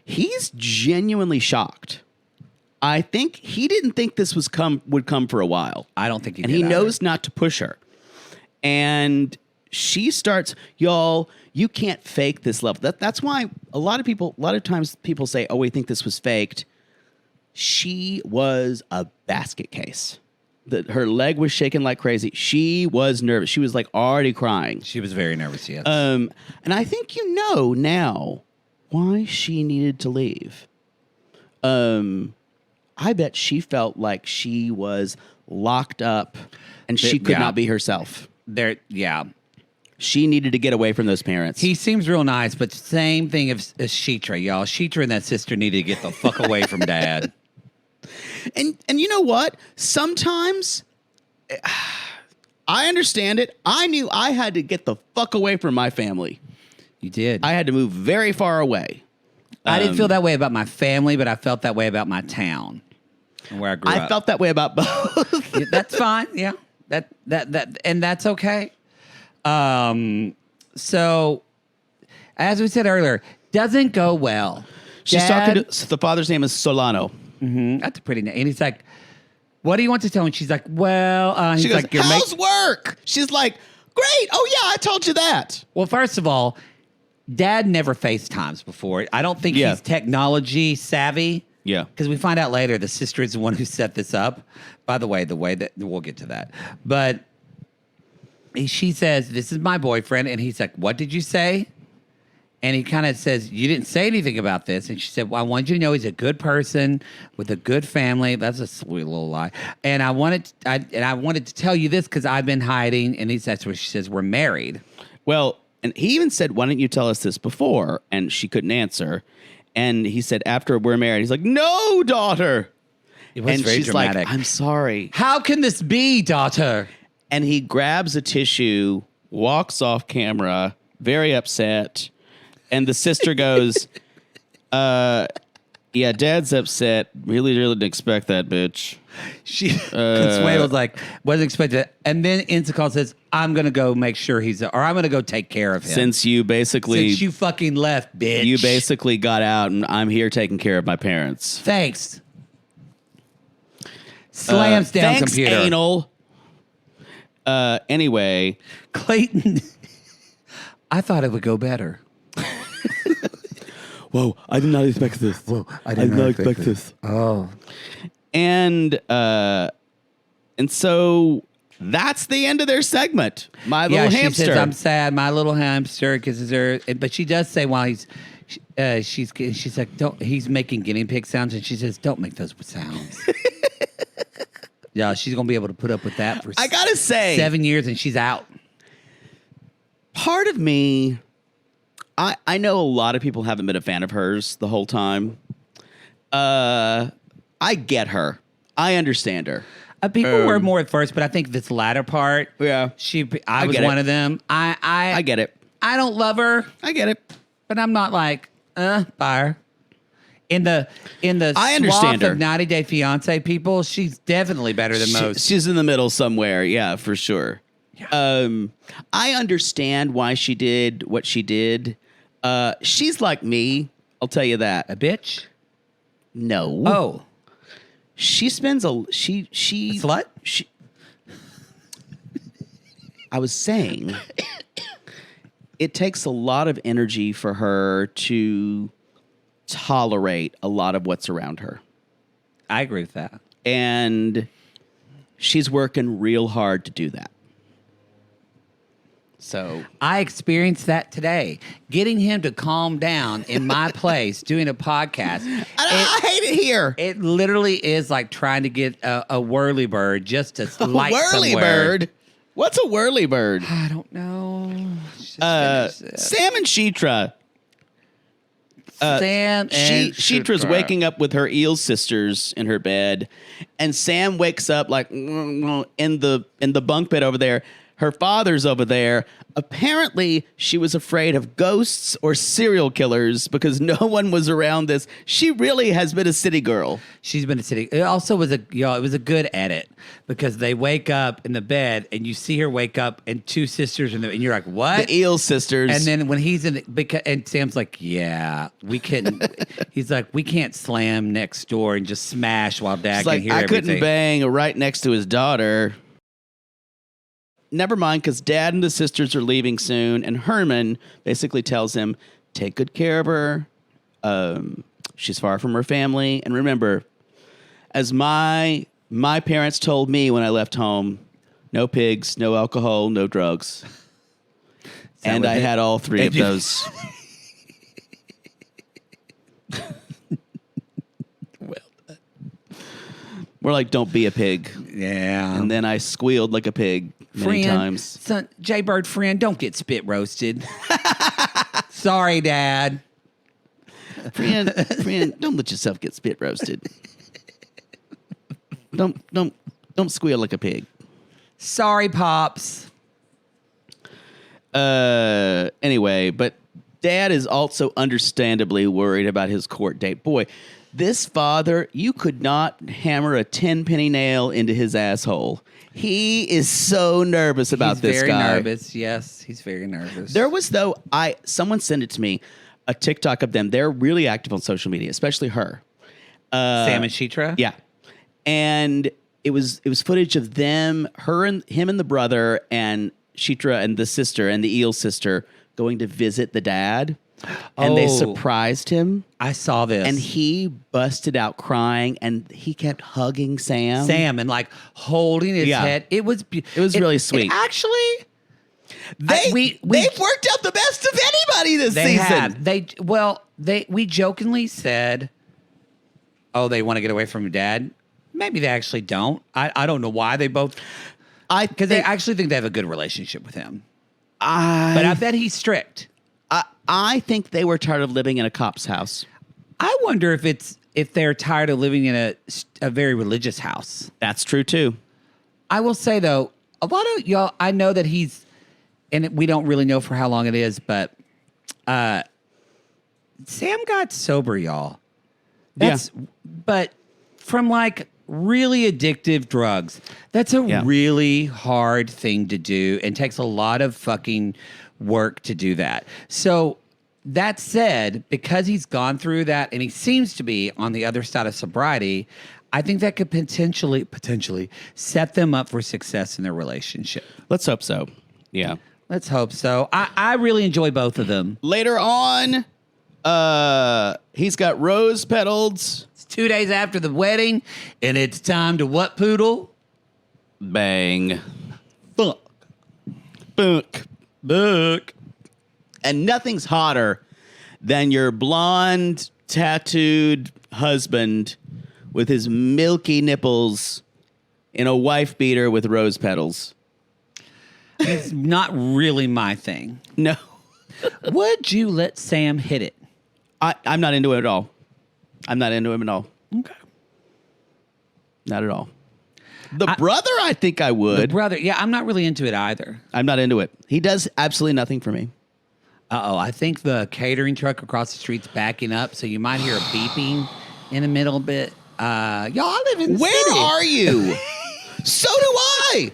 He's genuinely shocked. I think he didn't think this would come for a while, I don't think he and did he either. knows not to push her. And she starts, y'all, you can't fake this level. That's why a lot of times people say, "Oh, we think this was faked." She was a basket case. Her leg was shaking like crazy. She was nervous. She was like already crying. She was very nervous, yes. And I think you know now why she needed to leave. I bet she felt like she was locked up and she could Yeah. not be herself. Yeah. She needed to get away from those parents. He seems real nice, but same thing as Sheetra, y'all. Sheetra and that sister needed to get the fuck away from dad. And you know what? Sometimes I understand it. I knew I had to get the fuck away from my family. You did. I had to move very far away. I didn't feel that way about my family, but I felt that way about my town and where I grew up. I felt that way about both. Yeah, that's fine. Yeah, that, and that's okay. So, as we said earlier, doesn't go well. She's talking to the father's name is Solano. That's a pretty name. And he's like, "What do you want to tell me?" And she's like, "Well," he's She goes, like, "You're how's work?" She's like, great. Oh, yeah, I told you that. Well, first of all, Dad never FaceTimes before. I don't think Yeah. he's technology savvy. Yeah. Because we find out later the sister is the one who set this up. By the way that we'll get to that. But she says, "This is my boyfriend." And he's like, "What did you say?" And he kind of says, "You didn't say anything about this." And she said, "Well, I want you to know he's a good person with a good family." That's a sweet little lie. And I wanted to tell you this because I've been hiding. And that's where she says, "We're married." Well, and he even said, why didn't you tell us this before? And she couldn't answer. And he said, after we're married, he's like, no, daughter. It was And very she's dramatic. like, I'm sorry. How can this be, daughter? And he grabs a tissue, walks off camera, very upset. And the sister goes, yeah, Dad's upset. Really didn't expect that, bitch. Consuelo's like, wasn't expecting it. And then Intercall says, I'm going to go make sure or I'm going to go take care of him. Since you fucking left, bitch. You basically got out and I'm here taking care of my parents. Thanks. Slams down thanks, computer. Anal. Anyway. Clayton, I thought it would go better. Whoa, I did not expect this. Whoa, I did not expect this. Oh. And so that's the end of their segment. My little hamster. She says, I'm sad, my little hamster, but she does say while she's like, he's making guinea pig sounds, and she says, don't make those sounds. Yeah, she's gonna be able to put up with that for I gotta say 7 years, and she's out. Part of me, I know a lot of people haven't been a fan of hers the whole time. I get her. I understand her. People were more at first, but I think this latter part, Yeah. I was one of them. I get it. I don't love her, I get it. but I'm not like, buy her. In the I understand swath her. of 90 Day Fiancé people, she's definitely better than most. She's in the middle somewhere. Yeah, for sure. Yeah. I understand why she did what she did. She's like me. I'll tell you that. A bitch? No. Oh. She spends A slut? I was saying it takes a lot of energy for her to tolerate a lot of what's around her. I agree with that. And she's working real hard to do that. So I experienced that today. Getting him to calm down in my place doing a podcast. I hate it here. It literally is like trying to get a whirly bird just to light Whirly somewhere. bird? What's a whirly bird? I don't know. Just finish this. Sam and Sheetra. Sam and Sheetra's Shukra. waking up with her eel sisters in her bed, and Sam wakes up like in the bunk bed over there. Her father's over there. Apparently, she was afraid of ghosts or serial killers because no one was around this. She really has been a city girl. She's been a city. It also was it was a good edit because they wake up in the bed and you see her wake up and two sisters and you're like, what? The eel sisters. And then when he's in, and Sam's like, yeah, we couldn't. He's like, we can't slam next door and just smash while Dad She's can like, hear I everything. couldn't bang right next to his daughter. Never mind, because Dad and the sisters are leaving soon, and Herman basically tells him, take good care of her. She's far from her family. And remember, as my parents told me when I left home, no pigs, no alcohol, no drugs. And I had all three of those. We're like, don't be a pig. Yeah. And then I squealed like a pig many times. Son, Jaybird friend, don't get spit roasted. Sorry, Dad. Friend, don't let yourself get spit roasted. Don't squeal like a pig. Sorry, Pops. Anyway, but dad is also understandably worried about his court date. Boy, this father, you could not hammer a 10-penny nail into his asshole. He is so nervous about this guy. He's very nervous. Yes, he's very nervous. There was, though, someone sent it to me, a TikTok of them. They're really active on social media, especially her. Sam and Sheetra? Yeah. And it was footage of them, him and the brother, and Sheetra and the sister and the eel sister going to visit the dad. And they surprised him. I saw this. And he busted out crying, and he kept hugging Sam. And like holding his head. It was really sweet. Actually, they've worked out the best of anybody this season. We jokingly said, "Oh, they want to get away from dad." Maybe they actually don't. I don't know why they both. Because they actually think they have a good relationship with him. But I bet he's strict. I think they were tired of living in a cop's house. I wonder if they're tired of living in a very religious house. That's true too. I will say though, a lot of y'all, I know that he's, and we don't really know for how long it is, but Sam got sober, y'all. But from like really addictive drugs, that's a really hard thing to do and takes a lot of fucking work to do that. So that said, because he's gone through that and he seems to be on the other side of sobriety, I think that could potentially set them up for success in their relationship. Let's hope so. Yeah. Let's hope so. I really enjoy both of them. Later on, he's got rose petals. It's 2 days after the wedding, and it's time to what, Poodle? Bang. Fuck. Book. And nothing's hotter than your blonde, tattooed husband with his milky nipples in a wife beater with rose petals. It's not really my thing. No. Would you let Sam hit it? I'm not into it at all. I'm not into him at all. Okay. Not at all. The brother, I think I would. The brother, yeah, I'm not really into it either. I'm not into it. He does absolutely nothing for me. I think the catering truck across the street's backing up, so you might hear a beeping in the middle bit. Y'all, I live in the Where city. are you? So do I.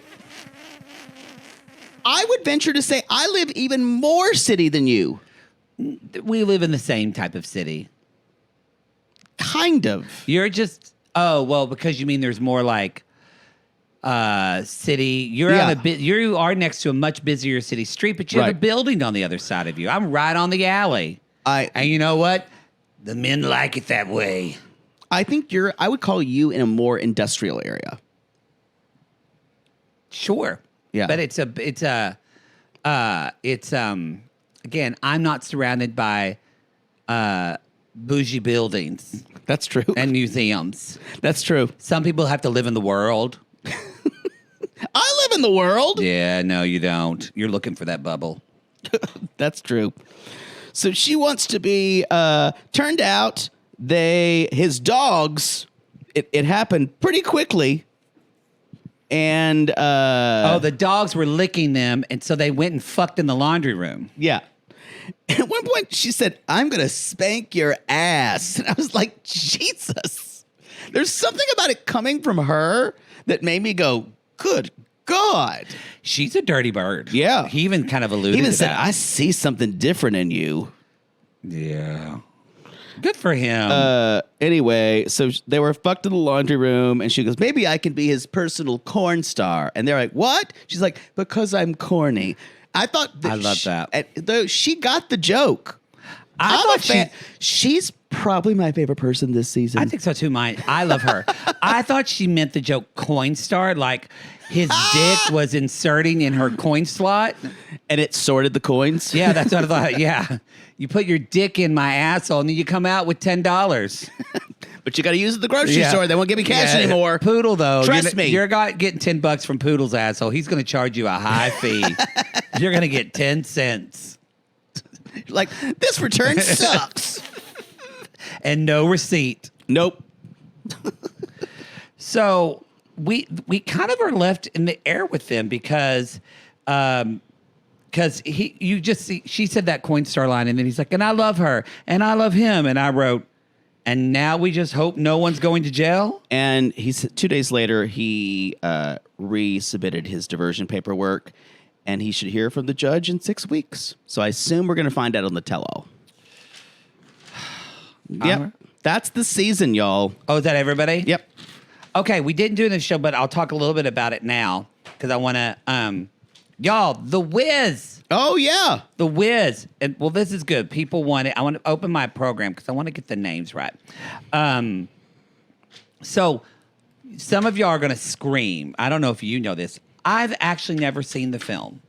I would venture to say I live even more city than you. We live in the same type of city. Kind of. You're just, because you mean there's more like city. You're on you are next to a much busier city street, but you have a building on the other side of you. I'm right on the alley. And you know what? The men like it that way. I think I would call you in a more industrial area. Sure. Yeah. But again, I'm not surrounded by bougie buildings. That's true. And museums. That's true. Some people have to live in the world. I live in the world. Yeah, no, you don't. You're looking for that bubble. That's true. So she wants to be, turned out his dogs, it happened pretty quickly. And, the dogs were licking them. And so they went and fucked in the laundry room. Yeah. At one point she said, "I'm going to spank your ass." And I was like, Jesus, there's something about it coming from her that made me go, good God. She's a dirty bird. Yeah. He even kind of alluded He even to said, that. "I see something different in you." Yeah. Good for him. Anyway, so they were fucked in the laundry room, and she goes, "Maybe I can be his personal corn star." And they're like, "What?" She's like, "Because I'm corny." I thought I love that. Though she got the joke. I'm a fan. She's probably my favorite person this season. I think so too. I love her. I thought she meant the joke coin star, like his dick was inserting in her coin slot. And it sorted the coins? Yeah, that's what I thought. Yeah. You put your dick in my asshole and then you come out with $10. But you got to use it at the grocery store. They won't give me cash anymore. Poodle, though. Trust me. You're getting $10 from Poodle's asshole. He's going to charge you a high fee. You're going to get 10 cents. Like, this return sucks. And no receipt. Nope. So we kind of are left in the air with them because because you just see, she said that Coinstar line, and then he's like, and I love her, and I love him, and I wrote, and now we just hope no one's going to jail. And he said 2 days later, he resubmitted his diversion paperwork, and he should hear from the judge in 6 weeks. So I assume we're going to find out on the tell-all. Yep. That's the season, y'all. Oh, is that everybody? Yep. Okay, we didn't do it in the show, but I'll talk a little bit about it now because I want to, y'all, The Wiz. Oh, yeah. The Wiz. And, well, this is good. People want it. I want to open my program because I want to get the names right. So some of y'all are going to scream. I don't know if you know this. I've actually never seen the film.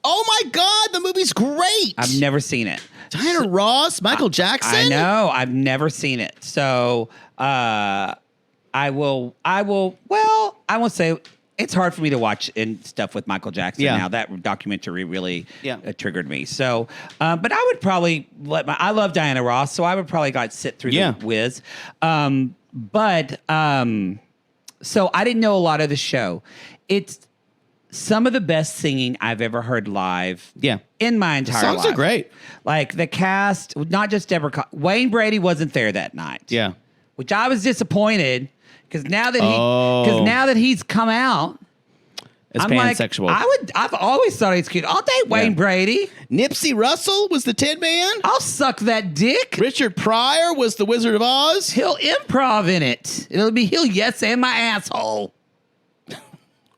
Oh, my God. The movie's great. I've never seen it. Diana Ross, Michael Jackson. I know. I've never seen it. So I won't say it's hard for me to watch and stuff with Michael Jackson now. That documentary really triggered me. So, but I would probably I love Diana Ross, so I would probably sit through The Wiz. So I didn't know a lot of the show. It's some of the best singing I've ever heard live. In my entire life. Songs are great. Like the cast, not just Deborah. Wayne Brady wasn't there that night. Yeah. Which I was disappointed because now that he's come out, It's I'm pansexual. Like, I've always thought he's cute. I'll date Wayne Brady. Nipsey Russell was the Tin Man. I'll suck that dick. Richard Pryor was the Wizard of Oz. He'll improv in it. He'll yes and my asshole.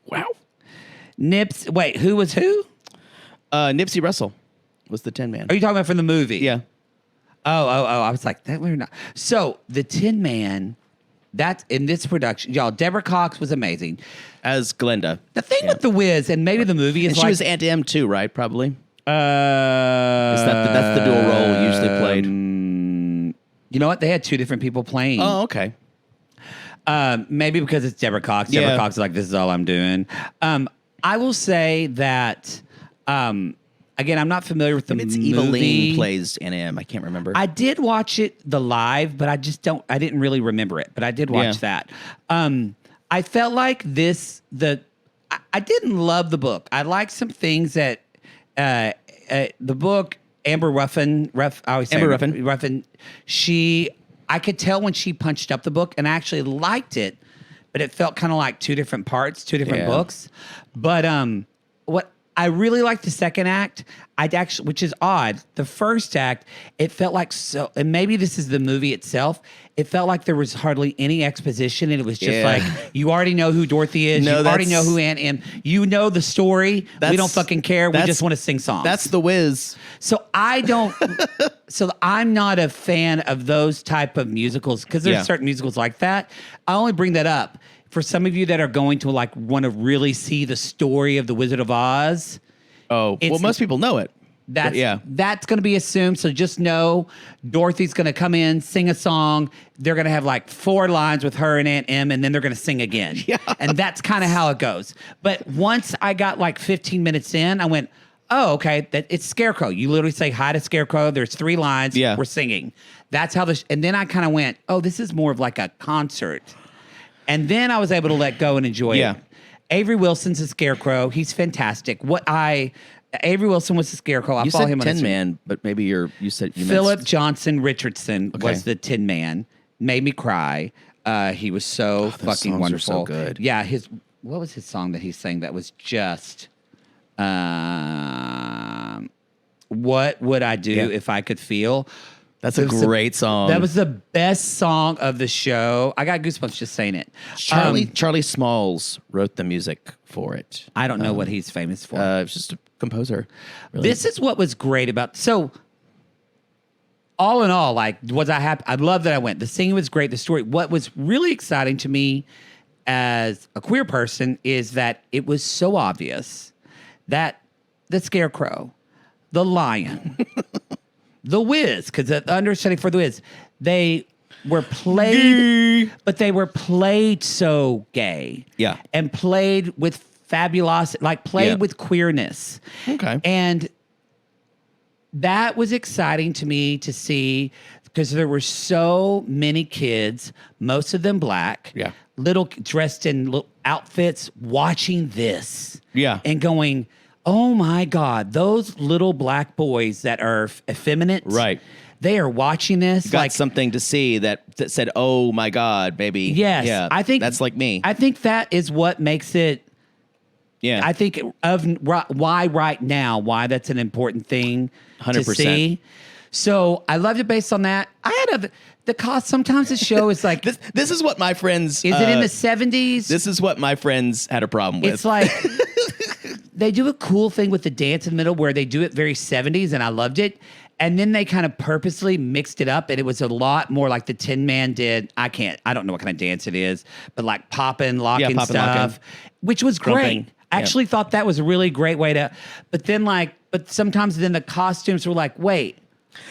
Wow. Wait, who was who? Nipsey Russell was the Tin Man. Are you talking about from the movie? Yeah. Oh. I was like, that we're not. So the Tin Man, that's in this production. Y'all, Deborah Cox was amazing. As Glenda. The thing with The Wiz, and maybe the movie is and she was Aunt M too, right? Probably. That's the dual role usually played. You know what? They had two different people playing. Oh, okay. Maybe because it's Deborah Cox. Deborah Cox is like, this is all I'm doing. I will say that, again, I'm not familiar with the movie. Eveline plays Aunt M. I can't remember. I did watch it live, but I didn't really remember it, but I did watch that. I felt like I didn't love the book. I liked some things that, the book, Amber Ruffin, I could tell when she punched up the book, and I actually liked it, but it felt kind of like two different parts, two different books. But what I really liked the second act, which is odd. The first act, it felt like and maybe this is the movie itself. It felt like there was hardly any exposition, and it was just like, you already know who Dorothy is. You already know who Aunt M. You know the story. We don't fucking care. We just want to sing songs. That's The Wiz. So so I'm not a fan of those type of musicals because there's certain musicals like that. I only bring that up for some of you that are going to want to really see the story of the Wizard of Oz. Oh, well, most people know it. That's going to be assumed. So just know Dorothy's going to come in, sing a song. They're going to have 4 lines with her and Aunt M, and then they're going to sing again. And that's kind of how it goes. But once I got 15 minutes in, I went, oh, okay, it's Scarecrow. You literally say hi to Scarecrow. There's 3 lines. We're singing. That's how and then I kind of went, oh, this is more of like a concert. And then I was able to let go and enjoy it. Avery Wilson's a Scarecrow. He's fantastic. Avery Wilson was the Scarecrow. I follow him on Tin Man, but maybe you said Philip Johnson Richardson was the Tin Man. Made me cry. He was so fucking wonderful. So good. Yeah, what was his song that he sang that was just what would I do if I could feel? That's a great song. That was the best song of the show. I got goosebumps just saying it. Charlie Smalls wrote the music for it. I don't know what he's famous for. It's just a composer. Really. This is what was great about. So, all in all, was I happy? I love that I went. The singing was great. The story. What was really exciting to me as a queer person is that it was so obvious that the Scarecrow, the Lion, the Wiz, because the understudy for the Wiz, they were played, but they were played so gay. Yeah. And played with fabulous, with queerness. Okay. And that was exciting to me to see because there were so many kids, most of them black, little dressed in little outfits, watching this. Yeah. And going, Oh my God, those little black boys that are effeminate, Right. They are watching this Got like something to see that said, "Oh my God, baby." yes. Yeah. I think that's like me. I think that is what makes it. Yeah. I think why right now, why that's an important thing to 100%. see. So I loved it based on that. I had the cost. Sometimes the show is like, this is what my friends. is it in the 70s? This is what my friends had a problem with. It's like they do a cool thing with the dance in the middle where they do it very 70s, and I loved it. And then they kind of purposely mixed it up, and it was a lot more like the Tin Man did. I don't know what kind of dance it is, but like popping, locking poppin', stuff, locking. which was great. Grumping. I actually thought that was a really great way to. But sometimes then the costumes were like, wait,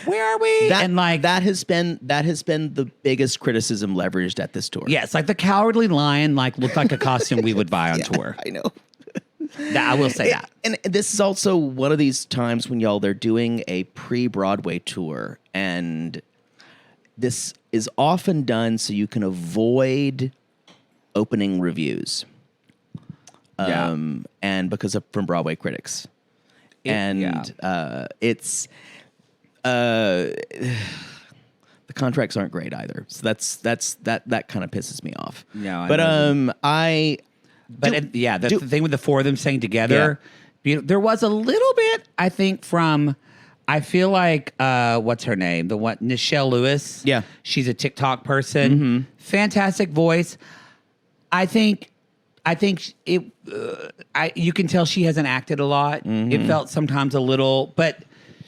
where are we? And like that has been the biggest criticism leveraged at this tour. yes, like the Cowardly Lion like looked like a costume we would buy on tour. I know. I will say that. And this is also one of these times when they're doing a pre-Broadway tour, and this is often done so you can avoid opening reviews. And because of from Broadway critics. It's the contracts aren't great either. So that kind of pisses me off. No, but the thing with the four of them saying together, there was a little bit, I think, from, I feel like, what's her name? The one, Nichelle Lewis. Yeah. She's a TikTok person. Fantastic voice. I think it, you can tell she hasn't acted a lot. It felt sometimes a little, but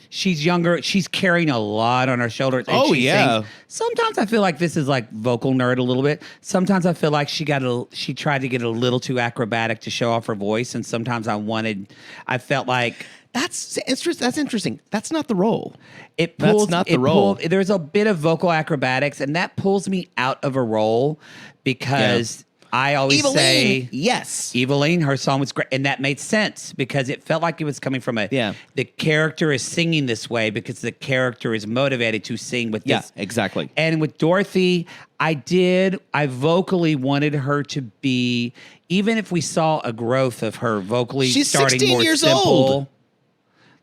she's younger. She's carrying a lot on her shoulders. And she sings. Sometimes I feel like this is like vocal nerd a little bit. Sometimes I feel like she tried to get a little too acrobatic to show off her voice. And sometimes I felt like that's interesting. That's not the role. That's not the role. There's a bit of vocal acrobatics, and that pulls me out of a role because I always say yes. Eveline, her song was great, and that made sense because it felt like it was coming from the character is singing this way because the character is motivated to sing with this. Yeah, exactly. And with Dorothy, I vocally wanted her to be, even if we saw a growth of her vocally She's starting 16 more years simple. old.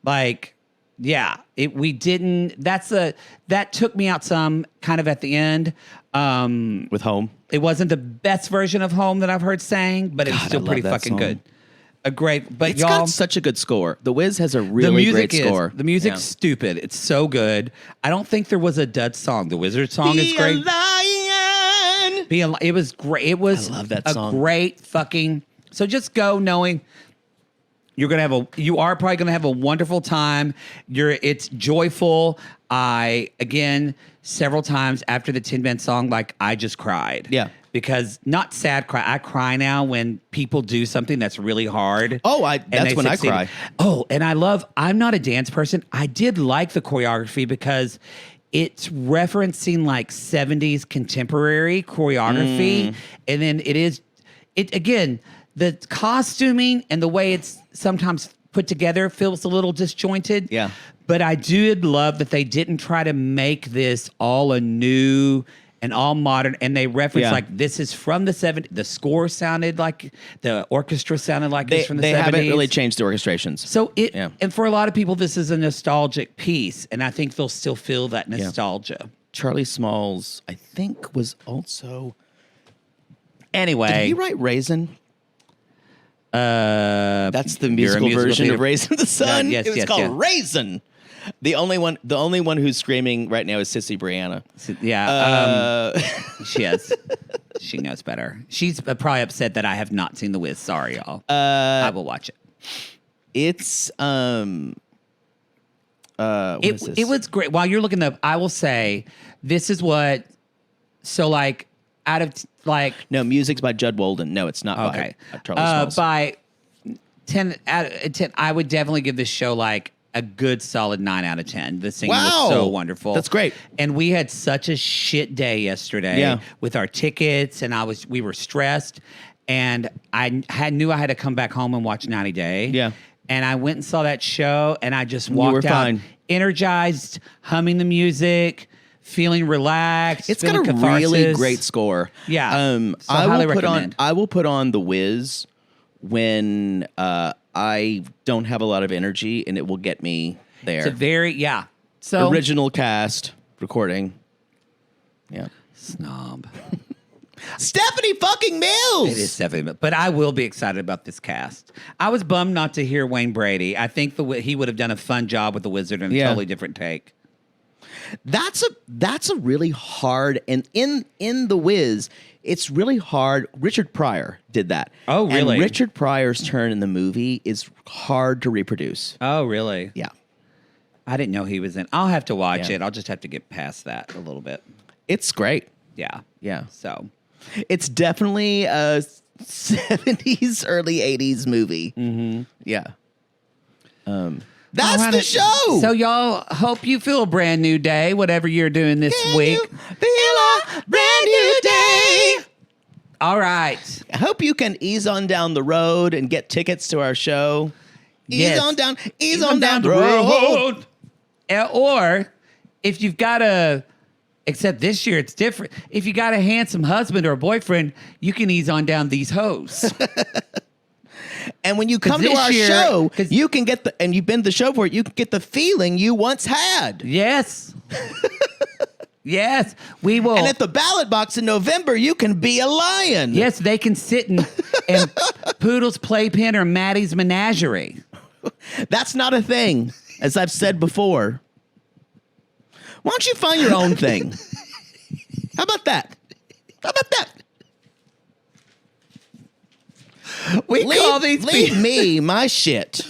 Like, yeah, that took me out some kind of at the end. With Home. It wasn't the best version of Home that I've heard sang, but it was still I pretty love that fucking song. good. But It's y'all, got such a good score. The Wiz has a really great score. The music's stupid. It's so good. I don't think there was a dud song. The Wizard song is great. It was great. It was I love that song. Great fucking. So just go knowing you are probably gonna have a wonderful time. It's joyful. Again, several times after the Tin Man song, like I just cried. Yeah. Because not sad cry. I cry now when people do something that's really hard. Oh, and that's they when I succeed. cry. Oh, and I'm not a dance person. I did like the choreography because it's referencing like 70s contemporary choreography. And then again, the costuming and the way it's sometimes put together feels a little disjointed. Yeah. But I did love that they didn't try to make this all a new and all modern. And they reference like this is from the 70s. The score sounded like the orchestra sounded like it's from the 70s. They haven't really changed the orchestrations. So and for a lot of people, this is a nostalgic piece. And I think they'll still feel that nostalgia. Charlie Smalls, I think, was also. Anyway. Did he write Raisin? That's the musical version of Raisin the Sun. Yes, it was called Raisin. The only one who's screaming right now is Sissy Brianna. Yeah, she is. She knows better. She's probably upset that I have not seen The Wiz. Sorry, y'all. I will watch it. It's it was great. While you're looking up, I will say this is what. So like out of like no, music's by Judd Walden. No, it's not by Charlie Smalls. By 10 out of 10, I would definitely give this show like a good solid 9 out of 10. The singing was so wonderful. That's great. And we had such a shit day yesterday with our tickets, and we were stressed, and I knew I had to come back home and watch 90 Day. Yeah. And I went and saw that show, and I just walked were out fine. energized, humming the music, feeling relaxed. It's got a catharsis. really great score. Yeah. So I highly will recommend. I will put on The Wiz when I don't have a lot of energy, and it will get me there. It's a very So Original cast recording. Yeah. snob. Stephanie fucking Mills. It is 70, but I will be excited about this cast. I was bummed not to hear Wayne Brady. I think he would have done a fun job with the Wizard and a totally different take. That's a really hard, and in The Wiz, it's really hard. Richard Pryor did that. Oh, really? And Richard Pryor's turn in the movie is hard to reproduce. Oh, really? Yeah. I didn't know he was in. I'll have to watch Yeah. it. I'll just have to get past that a little bit. It's great. Yeah. Yeah. So, It's definitely a 70s, early 80s movie. Mm-hmm. Yeah. That's the show. So y'all hope you feel a brand new day, whatever you're doing this week. Feel a brand new day. All right. I hope you can ease on down the road and get tickets to our show. Yes. Ease on down the road. Or if you've got except this year it's different. If you got a handsome husband or a boyfriend, you can ease on down these hoes. And when you come to this our year- show, 'cause- you can get and you've been to the show for it, you can get the feeling you once had. Yes. Yes. We will. And at the ballot box in November, you can be a lion. Yes, they can sit in Poodle's Playpen or Maddie's Menagerie. That's not a thing, as I've said before. Why don't you find your own thing? How about that? How about that? We call these leave people. me my shit.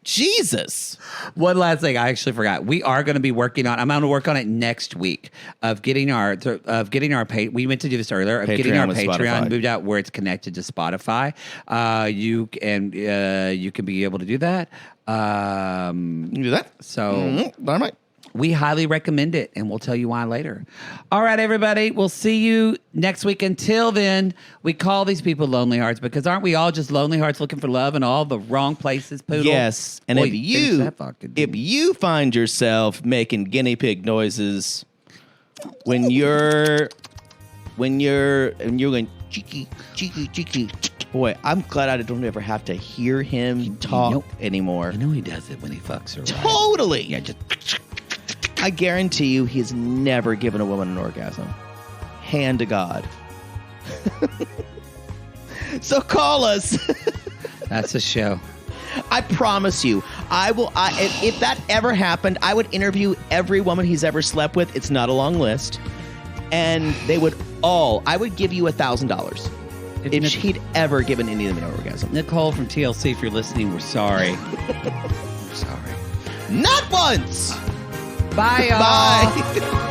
Jesus. One last thing, I actually forgot. We are going to be working on. I'm going to work on it next week of getting our we meant to do this earlier of getting Patreon our with Patreon Spotify. moved out where it's connected to Spotify. You can be able to do that. You can do that? So Dynamite. we highly recommend it, and we'll tell you why later. All right, everybody. We'll see you next week. Until then, we call these people lonely hearts because aren't we all just lonely hearts looking for love in all the wrong places, Poodle? Yes. And Boy, if finish that fucking- if you find yourself making guinea pig noises when you're going cheeky, cheeky, cheeky, boy, I'm glad I don't ever have to hear him talk anymore. You know he does it when he fucks her. Right? Totally. Yeah, just I guarantee you he's never given a woman an orgasm. Hand to God. So call us. that's a show. I promise you, if that ever happened, I would interview every woman he's ever slept with. It's not a long list. And they would I would give you $1,000 if he'd ever given any of them an orgasm. Nicole from TLC, if you're listening, we're sorry. We're sorry. Not once! Bye, y'all. Bye.